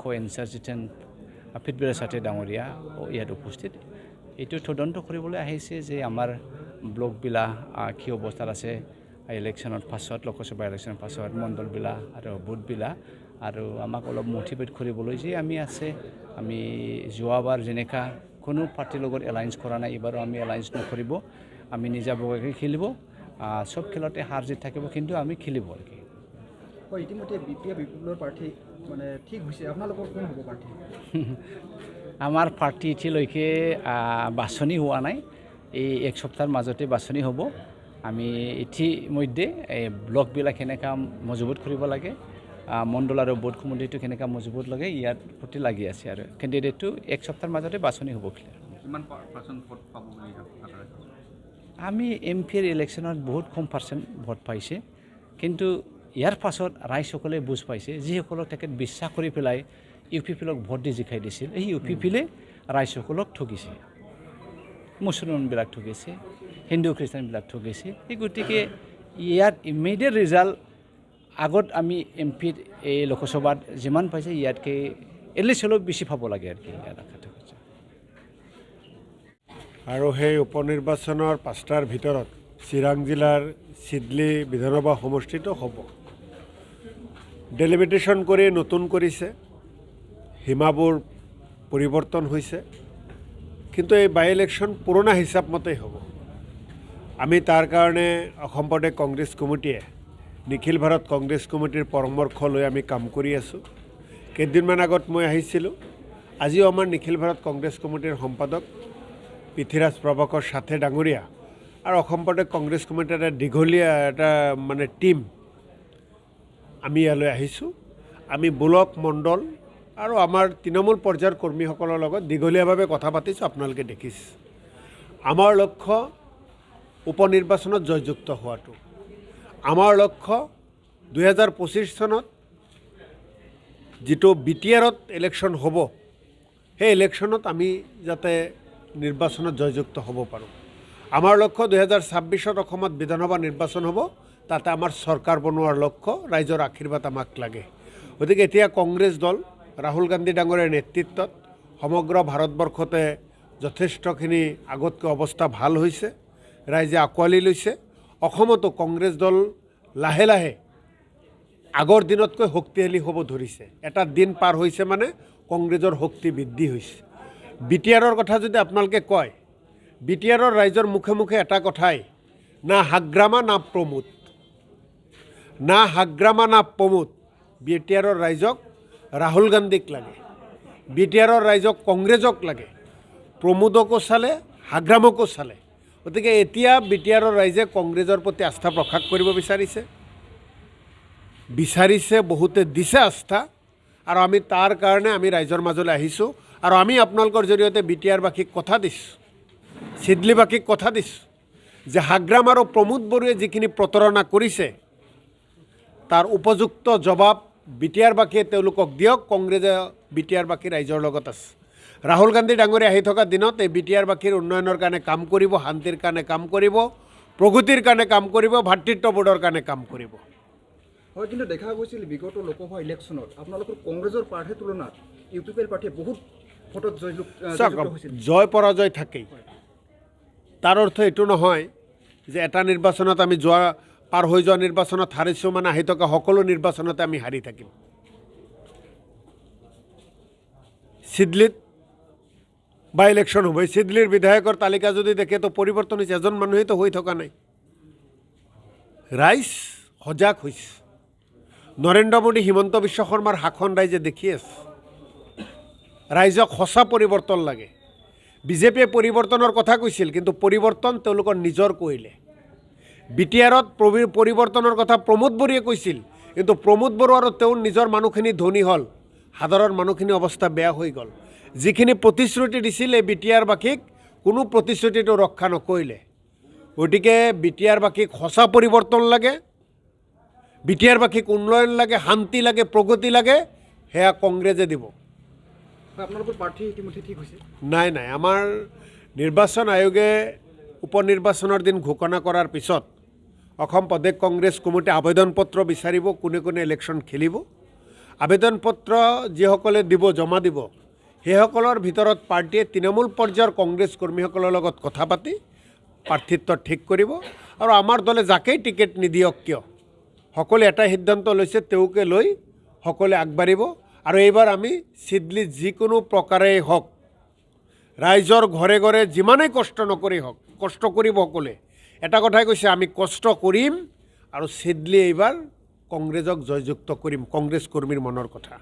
কো ইনচাৰ্জিটেণ্ট ফিটবেৰ সাথে ডাঙৰীয়া ইয়াত উপস্থিত এইটো তদন্ত কৰিবলৈ আহিছে যে আমাৰ ব্লকবিলাক কি অৱস্থাত আছে ইলেকশ্যনৰ পাছত লোকসভা ইলেকশ্যনৰ পাছত মণ্ডলবিলাক আৰু বুথবিলাক আৰু আমাক অলপ মোটিভেট কৰিবলৈ যে আমি যোৱাবাৰ যেনেকা কোনো পাৰ্টিৰ লগত এলায়েন্স কৰা নাই এবাৰো আমি এলায়েন্স নকৰিব আমি নিজাবগীয়াকৈ খেলিব সব খেলতে হাৰ জিত থাকিব কিন্তু আমি খেলিব আৰু কি ইতিমধ্যে বিপ্লৱৰ প্ৰাৰ্থী মানে ঠিক হৈছে আপোনালোকৰ কোন হ'ব প্ৰাৰ্থী আমাৰ পাৰ্টি এতিয়ালৈকে বাছনি হোৱা নাই এই এক সপ্তাহৰ মাজতে বাছনি হ'ব আমি ইতিমধ্যে ব্লকবিলাক কেনেকৈ মজবুত কৰিব লাগে মণ্ডল আৰু বুথ কমিটিটো কেনেকৈ মজবুত লাগে ইয়াৰ প্ৰতি লাগি আছে আৰু কেণ্ডিডেটটো এক সপ্তাহৰ মাজতে বাছনি হ'ব কিমান পাৰ্চেণ্ট ভোট পাব বুলি আমি এমপিৰ ইলেকশ্যনত বহুত কম পাৰ্চেণ্ট ভোট পাইছে কিন্তু ইয়াৰ পাছত ৰাইজসকলে বুজ পাইছে যিসকলক তেখেত বিশ্বাস কৰি পেলাই ইউ পি পিলক ভোট দি জিকাই দিছিল এই ইউ পি পিলে ৰাইজসকলক ঠগিছে মুছলমানবিলাক ঠগিছে হিন্দু খ্ৰীষ্টানবিলাক ঠগিছে এই গতিকে ইয়াত ইমিডিয়েট ৰিজাল্ট আগত আমি এমপিত এই লোকসভাত যিমান পাইছে ইয়াতকৈ এটলিষ্ট অলপ বেছি পাব লাগে আৰু কি ইয়াত কথা কৈছে আৰু সেই উপনিৰ্বাচনৰ 5টাৰ ভিতৰত চিৰাং জিলাৰ চিডলি বিধানসভা সমষ্টিটো হ'ব ডেলিমিটেশ্যন কৰি নতুন কৰিছে সীমাবোৰ পৰিৱৰ্তন হৈছে কিন্তু এই বাই ইলেকশ্যন পুৰণা হিচাপ মতেই হ'ব আমি তাৰ কাৰণে অসম প্ৰদেশ কংগ্ৰেছ কমিটিয়ে নিখিল ভাৰত কংগ্ৰেছ কমিটিৰ পৰামৰ্শ লৈ আমি কাম কৰি আছোঁ কেইদিনমান আগত মই আহিছিলোঁ আজিও আমাৰ নিখিল ভাৰত কংগ্ৰেছ কমিটিৰ সম্পাদক পৃথ্বীৰাজ প্ৰভাকৰ সাথে ডাঙৰীয়া আৰু অসম প্ৰদেশ কংগ্ৰেছ কমিটিৰ এটা দীঘলীয়া এটা মানে টীম আমি ইয়ালৈ আহিছোঁ আমি ব্লক মণ্ডল আৰু আমাৰ তৃণমূল পৰ্যায়ৰ কৰ্মীসকলৰ লগত দীঘলীয়াভাৱে কথা পাতিছোঁ আপোনালোকে দেখিছে আমাৰ লক্ষ্য উপনিৰ্বাচনত জয়যুক্ত হোৱাটো আমাৰ লক্ষ্য 2025 চনত যিটো বিটিআৰত ইলেকশ্যন হ'ব সেই ইলেকশ্যনত আমি যাতে নিৰ্বাচনত জয়যুক্ত হ'ব পাৰোঁ আমাৰ লক্ষ্য 2026 অসমত বিধানসভা নিৰ্বাচন হ'ব তাতে আমাৰ চৰকাৰ বনোৱাৰ লক্ষ্য ৰাইজৰ আশীৰ্বাদ আমাক লাগে গতিকে এতিয়া কংগ্ৰেছ দল ৰাহুল গান্ধী ডাঙৰীয়াৰ নেতৃত্বত সমগ্ৰ ভাৰতবৰ্ষতে যথেষ্টখিনি আগতকৈ অৱস্থা ভাল হৈছে ৰাইজে আঁকোৱালি লৈছে অসমতো কংগ্ৰেছ দল লাহে লাহে আগৰ দিনতকৈ শক্তিশালী হ'ব ধৰিছে এটা দিন পাৰ হৈছে মানে কংগ্ৰেছৰ শক্তি বৃদ্ধি হৈছে বিটিআৰৰ কথা যদি আপোনালোকে কয় বিটিআৰৰ ৰাইজৰ মুখে মুখে এটা কথাই না হাগ্ৰামা না প্ৰমোদ না হাগ্ৰামা না প্ৰমোদ বিটিআৰৰ ৰাইজক ৰাহুল গান্ধীক লাগে বিটিআৰৰ ৰাইজক কংগ্ৰেছক লাগে প্ৰমোদকো চালে হাগ্ৰামকো চালে গতিকে এতিয়া বিটিআৰৰ ৰাইজে কংগ্ৰেছৰ প্ৰতি আস্থা প্ৰকাশ কৰিব বিচাৰিছে বহুতে দিছে আস্থা আৰু আমি তাৰ কাৰণে আমি ৰাইজৰ মাজলৈ আহিছোঁ আৰু আমি আপোনালোকৰ জৰিয়তে বিটিআৰবাসীক কথা দিছোঁ চিডলিবাসীক কথা দিছোঁ যে হাগ্ৰাম আৰু প্ৰমোদ বড়োৱে যিখিনি প্ৰতাৰণা কৰিছে তাৰ উপযুক্ত জবাব বিটিআৰবাসীয়ে তেওঁলোকক দিয়ক কংগ্ৰেছে বিটিআৰবাসী ৰাইজৰ লগত আছে ৰাহুল গান্ধী ডাঙৰীয়া আহি থকা দিনত এই বিটিআৰবাসীৰ উন্নয়নৰ কাৰণে কাম কৰিব শান্তিৰ কাৰণে কাম কৰিব প্ৰগতিৰ কাৰণে কাম কৰিব ভাতৃত্ববোধৰ কাৰণে কাম কৰিব হয় কিন্তু দেখা গৈছিল বিগত লোকসভা ইলেকশ্যনত আপোনালোকৰ কংগ্ৰেছৰ প্ৰাৰ্থীৰ তুলনাত ইউ পি পিৰ প্ৰাৰ্থীয়ে বহুত ভোটত জয় পৰাজয় থাকেই তাৰ অৰ্থ এইটো নহয় যে এটা নিৰ্বাচনত আমি পাৰ হৈ যোৱা নিৰ্বাচনত হাৰিছোঁ মানে আহি থকা সকলো নিৰ্বাচনতে আমি হাৰি থাকিম চিডলিত বাই ইলেকশ্যন হ'ব চিডলিৰ বিধায়কৰ তালিকা যদি দেখে তো পৰিৱৰ্তন হৈছে এজন মানুহেতো হৈ থকা নাই ৰাইজ সজাগ হৈছে নৰেন্দ্ৰ মোদী হিমন্ত বিশ্ব শৰ্মাৰ শাসন ৰাইজে দেখি আছে ৰাইজক সঁচা পৰিৱৰ্তন লাগে বিজেপিয়ে পৰিৱৰ্তনৰ কথা কৈছিল কিন্তু পৰিৱৰ্তন তেওঁলোকৰ নিজৰ কৰিলে বিটিআৰত পৰিৱৰ্তনৰ কথা প্ৰমোদ বড়োৱে কৈছিল কিন্তু প্ৰমোদ বড়ো আৰু তেওঁৰ নিজৰ মানুহখিনি ধনী হ'ল সাধাৰণ মানুহখিনি অৱস্থা বেয়া হৈ গ'ল যিখিনি প্ৰতিশ্ৰুতি দিছিল এই বিটিআৰবাসীক কোনো প্ৰতিশ্ৰুতিটো ৰক্ষা নকৰিলে গতিকে বিটিআৰবাসীক সঁচা পৰিৱৰ্তন লাগে বিটিআৰবাসীক উন্নয়ন লাগে শান্তি লাগে প্ৰগতি লাগে সেয়া কংগ্ৰেছে দিব আপোনালোকৰ প্ৰাৰ্থী ইতিমধ্যে ঠিক হৈছে নাই আমাৰ নিৰ্বাচন আয়োগে উপনিৰ্বাচনৰ দিন ঘোষণা কৰাৰ পিছত অসম প্ৰদেশ কংগ্ৰেছ কমিটি আবেদন পত্ৰ বিচাৰিব কোনে কোনে ইলেকশ্যন খেলিব আবেদন পত্ৰ যিসকলে দিব জমা দিব সেইসকলৰ ভিতৰত পাৰ্টিয়ে তৃণমূল পৰ্যায়ৰ কংগ্ৰেছ কৰ্মীসকলৰ লগত কথা পাতি প্ৰাৰ্থিত্ব ঠিক কৰিব আৰু আমাৰ দলে যাকেই টিকেট নিদিয়ক কিয় সকলোৱে এটা সিদ্ধান্ত লৈছে তেওঁকে লৈ সকলোৱে আগবাঢ়িব আৰু এইবাৰ আমি চিডলিত যিকোনো প্ৰকাৰেই হওক ৰাইজৰ ঘৰে ঘৰে যিমানেই কষ্ট নকৰি হওক কষ্ট কৰিব সকলোৱে এটা কথাই কৈছে আমি কষ্ট কৰিম আৰু চিডলি এইবাৰ কংগ্ৰেছক জয়যুক্ত কৰিম কংগ্ৰেছ কৰ্মীৰ মনৰ কথা